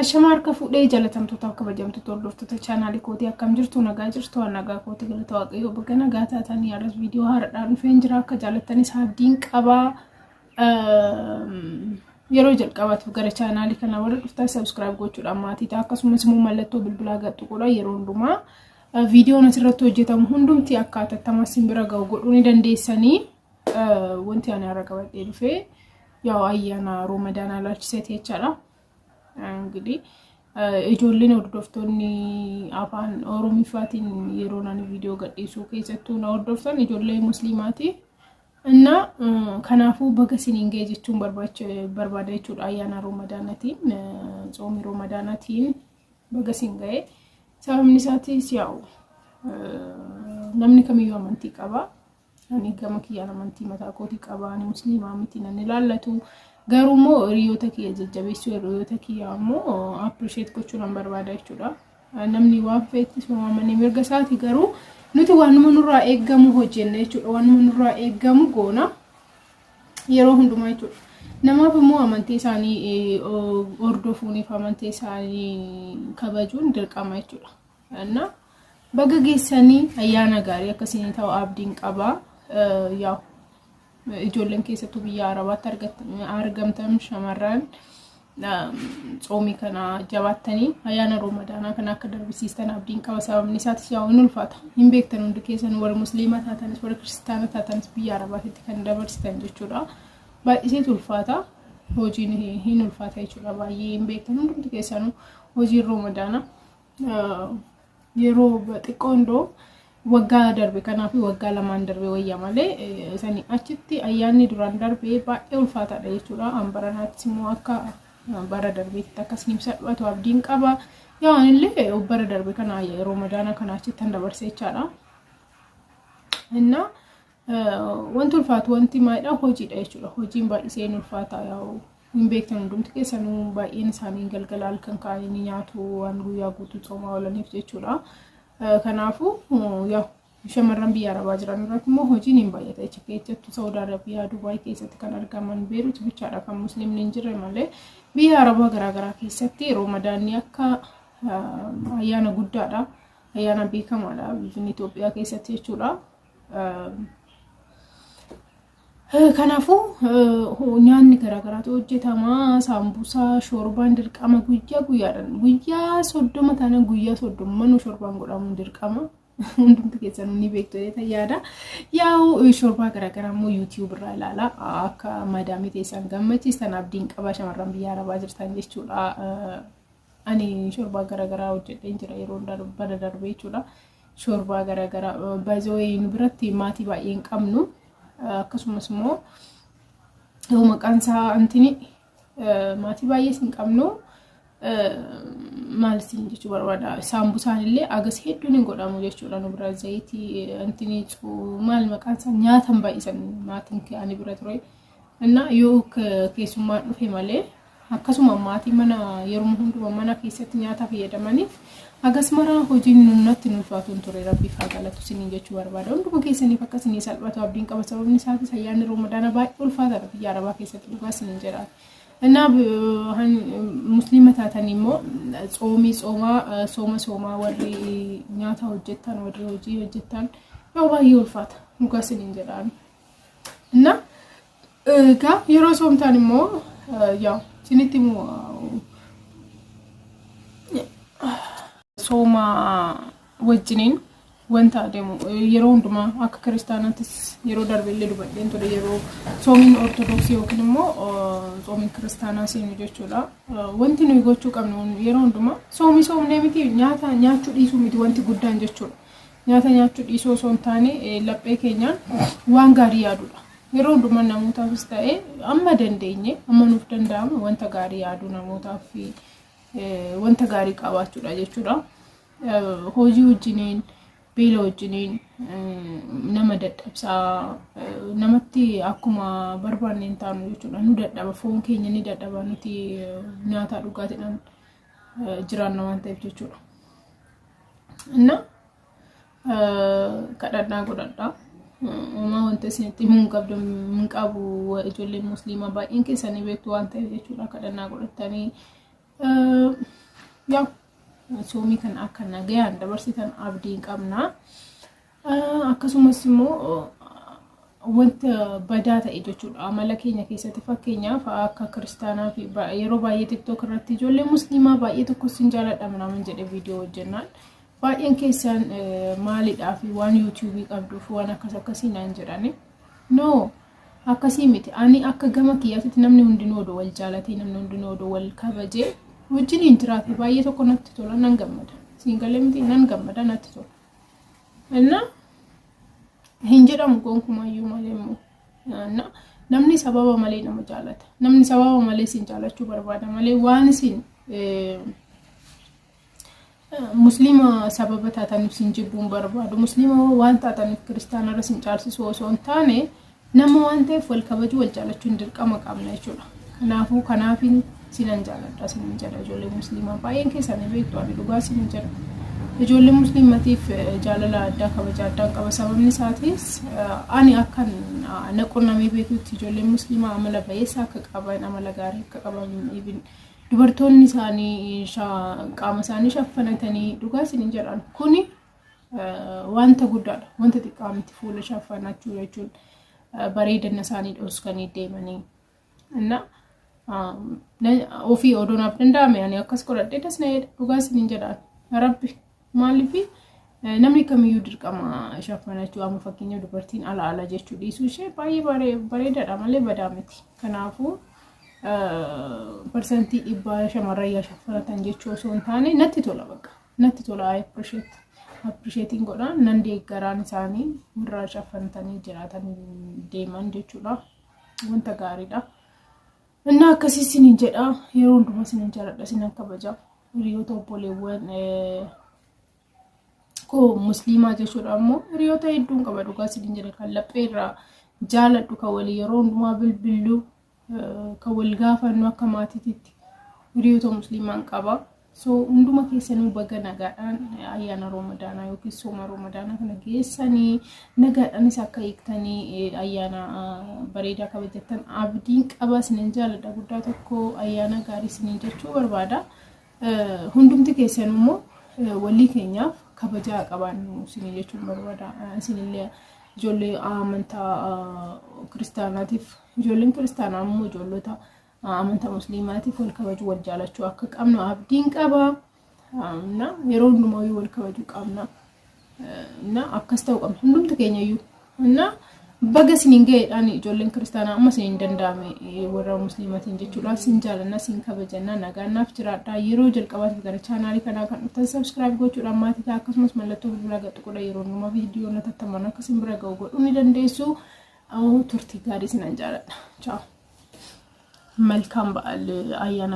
Hashamarka fuudhee jalatamtootaaf kabajamtoota hordoftoota chaanaalii kootii akkam jirtu nagaa jirtu nagaa kootii galata waaqayyoo baga nagaa taatanii aras viidiyoo haaraadhaan dhufeen jira akka jaalattanis abdiin qabaa yeroo jalqabaatiif gara chaanaalii kana warra dhuftaa subscribe gochuudhaan maatii ta'a akkasumas immoo mallattoo bilbilaa gadhuudha yeroo hundumaa viidiyoon asirratti hojjetamu hundumti akka atattamaa simbira ga'u godhuu ni dandeessanii wanti ani har'a qabadhee dhufee yaa ayyaana Ramadaanaa laalchisee jechaadha. Enggidi ijoolleen hordoftoonni afaan Oromiifaatiin yeroo nani viidiyoo gadhiisuu keessattuu na hordoftan ijoollee musliimaati እና kanaafuu baga siniin ga'e jechuun barbaada jechuudha ayyaana Ramadaanaatiin ጾሚ Ramadaanaatiin baga sin ga'e sababni isaatis yaa'u namni kamiyyuu amantii qaba ani gama kiyyaan amantii mataa kootii qaba ani musliimaa miti nan ilaallatu garumo riyoota kiyya jajjabeessuu riyoota kiyya ammoo appreciate gochuun barbaada jechuudha namni waan feetis mamanii mirga isaati garuu nuti waanuma nurraa eeggamu hojjenna jechuudha waanuma nurraa eeggamu goona yeroo hundumaa jechuudha namaaf immoo amantii isaanii hordofuuniif amantii isaanii kabajuun dirqama jechuudha እና baga geessanii ayyaana gaarii akkasiin ta'u abdiin qaba yaa ijoolleen keessattuu biyya Arabaatti argamtan shamarran ጾሚ kana jabaatanii ayyaana Ramadaanaa kana akka darbisiistan abdiin qaba sababni isaatis yaa ulfaata hin beektan hundi keessan warra musliima taatanis warra kiristaana taatanis biyya Arabaatti kan dabarsitan jechuudha baay'ee ulfaata hojiin hin ulfaata jechuudha baay'ee hin beektan hundi keessan hojii Ramadaanaa yeroo xiqqoondoo waggaa darbe kanaaf waggaa lamaan darbe wayya malee isanii achitti ayyaanni duraan darbe baay'ee ulfaataadha jechuudha ambaranaatti immoo akka bara darbeetti akkasiin salphatu abdiin qaba yaa illee bara darbe kana Ramadaana kana achitti tan dabarse jechaadha inna wanti ulfaatu wanti maayidha hojiidha jechuudha hojiin baay'ee ulfaata yaa hin beektan hundumti keessanuu baay'een isaanii galgala halkan kaa'anii nyaatu waan guyyaa guutuu xoomaa oolaniif jechuudha kanaafuu yaa shamarran biyya Arabaa jiran irratti immoo hojiin hin baay'ata jechuudha Saudi Arabiyaa Dubai keessatti kan argaman Beirut bichaadha kan musliimni hin jirre malee biyya Arabaa garaagaraa keessatti Ramadaanni akka ayyaana guddaadha ayyaana beekamaadha biyya Itoophiyaa keessatti jechuudha kanaafuu nyaanni garaagaraatu hojjetama saambusaa shorbaan dirqama guyyaadhaan guyyaa 30 taana guyyaa 30 manuu shorbaan godhamu dirqama hundumti keessan ni beektoota yaada yaa'u shorbaa garaagaraa immoo YouTube irraa ilaala akka madaamii teessan gammachiistan abdiin qaba shamarran biyya Arabaa jirtan jechuudha ani shorbaa garaagaraa hojjedheen jira yeroo bara darbe jechuudha shorbaa garaagaraa baay'ee nu biratti maatii baay'ee hin qabnu akkasumas immoo maqaan isaa antini maatii baay'ee hin qabnu maalisiin jechuu barbaada saambusaan illee agas hedduun hin godhamu jechuudha nu bira zayitii antini maal maqaan isaa nyaatan baay'isan maatiin ani bira ture እና yoo keessummaan dhufe malee akkasuma maatii mana yeroo hundumaa mana keessatti nyaata fayyadamaniif agas mara hojiin nunnatti ulfaatuun ture rabbi faagalatu siniin jechuu barbaada hunduma keessaniif akkasini salphatu abdiin qaba sababni isaatis ayyaanni Ramadaanaa baay'ee ulfaataadha biyya Arabaa keessatti dhugaa siniin jedha እና musliima taatanii immoo ጾማ warri nyaata hojjetan warri hojii hojjetan yoo baay'ee ulfaata dhugaa siniin jedhaan እና ጋ yeroo soomtaan immoo yaa sinitti immoo sooma wajjiniin wanta deemu yeroo hundumaa akka kiristaanaattis yeroo darbeellee dubadheen ture yeroo soomiin ortodoksii yookiin immoo soomiin kiristaanaa seenu jechuudha wanti nuyi gochuu qabnu yeroo hundumaa soomnee miti nyaata nyaachuu dhiisuu miti wanti guddaan jechuudha nyaata nyaachuu dhiisuu osoo hin taane laphee keenyaan waan gaarii yaadudha yeroo hundumaa namootaafis ta'e amma dandeenye amma nuuf danda'amu wanta gaarii yaaduu namootaaf wanta gaarii qabaachuudha jechuudha hojii wajjiniin beela wajjiniin nama dadhabsaa namatti akkuma barbaanneen taanu jechuudha nu dadhaba foon keenya ni dadhaba nuti nyaata dhugaatiidhaan jiraanna waan ta'eef jechuudha እና kadhannaa godhadhaa Uma wanta isinitti himuun qabdu hin qabu ijoolleen musliimaa baay'een keessanii beektu waan ta'eef jechuudha kadhannaa godhattanii yaa soomii kan akka nagayaan dabarsitan abdiin qabna akkasumas immoo wanta badaa ta'e jechuudha amala keenya keessatti fakkeenyaaf akka kiristaanaa fi yeroo baay'ee TikTok irratti ijoollee musliimaa baay'ee tokko sin jaaladha manaaman jedhe viidiyoo hojjennaan baay'een keessan maalidhaa fi waan YouTube qabduuf waan akkasii naan jedhani no akkasii miti ani akka gama kiyyaatti namni hundinuu odoo wal jaalatee namni hundinuu odoo wal kabajee wajjin intiraate baay'ee tokko natti tola nan gammada siingalee miti nan gammada natti tola enna hin jedhamu gonkumayyuu malee immoo namni sababa malee nama jaalata namni sababa malee sin jaalachuu barbaada malee waan sin muslima sababa taataniif sin jibbuun barbaadu muslima waan taataniif kiristaanarra sin caalsisu osoo hin taane nama waan ta'eef wal kabajuu wal jaalachuun dirqama qabna jechuudha kanaafuu kanaafin sinan jaaladha sinan jedha ijoollee musliimaa baay'een keessanii beektu ani dhugaa sinan jedha ijoollee musliimatiif jaalala addaa kabaja addaan qaba sababni isaatis ani akkan naqonnamee beekutti ijoollee musliimaa amala bayeessa akka qaban amala gaarii akka qaban ibin dubartoonni isaanii qaama isaanii shaffanatanii dhugaa sinan jedhan kuni wanta guddaadha wanta xiqqaa miti fuula shaffanachuu jechuun bareedina isaanii dhoskanii deemanii inna ofii odonaaf danda'ame ani akkas godhadhee dasna'eedha dhugaa sinan jedhan rabbi maalifi namni kamiyyuu dirqama shaffanachuu amma fakkeenya dubartiin ala jechuu dhiisuu ishee baay'ee bareedaadha malee badaa miti kanaafuu persentii 100 shamarran shaffanatan jechuu osoo hin taane natti tola bakka natti tola appreciating godhan nan deeggaraan isaanii warra shaffanatanii jiraatan deeman jechuudha wanta gaariidha inna akkasii sinin jedha yeroo hundumaa sinin jaaladha sinan kabaja hiriyoota obboleewwan ko musliimaa jechuudha ammoo hiriyoota hedduun qaba dhugaa sinin jedha kan laphee irraa jaaladhu kan walii yeroo hundumaa bilbillu kan wal gaafannu akka maatiitti hiriyoota musliimaan qaba so hunduma keessanuu baga nagaadhaan ayyaana Ramadaanaa yookiin sooma Ramadaanaa kana geessanii nagaadhaanis akka eegtanii ayyaana bareedaa kabajatan abdiin qaba sinan jaaladha guddaa tokko ayyaana gaarii sinin jechuu barbaada hundumti keessanuu immoo walii keenyaaf kabajaa qabaannu sinin jechuun barbaada sinillee ijoollee amantaa kiristaanaatiif ijoolleen kiristaanaa immoo ijoollota amantaa musliimaatiif wal kabajuu wal jaalachuu akka qabnu abdiin qaba na yeroo hundumaa wal kabajuu qabna na akkas ta'u qabna hundumti keenyayyuu na baga sinin ga'eedhaan ijoolleen kiristaanaa amma sin danda'ame warra musliimatiin jechuudha sin jaalanna sin kabajanna nagaannaaf jiraadha yeroo jalqabaatiif gara chaanaalii kanaa kan dhuftan subscribe gochuudhaan maatii akkasumas mallattoo bilbilaa gadhuudha yeroo hundumaa viidiyoo na tattaman akkasin bira ga'u godhuu ni dandeessu turtii gaarii sinan jaaladha ciao መልካም በዓል አያና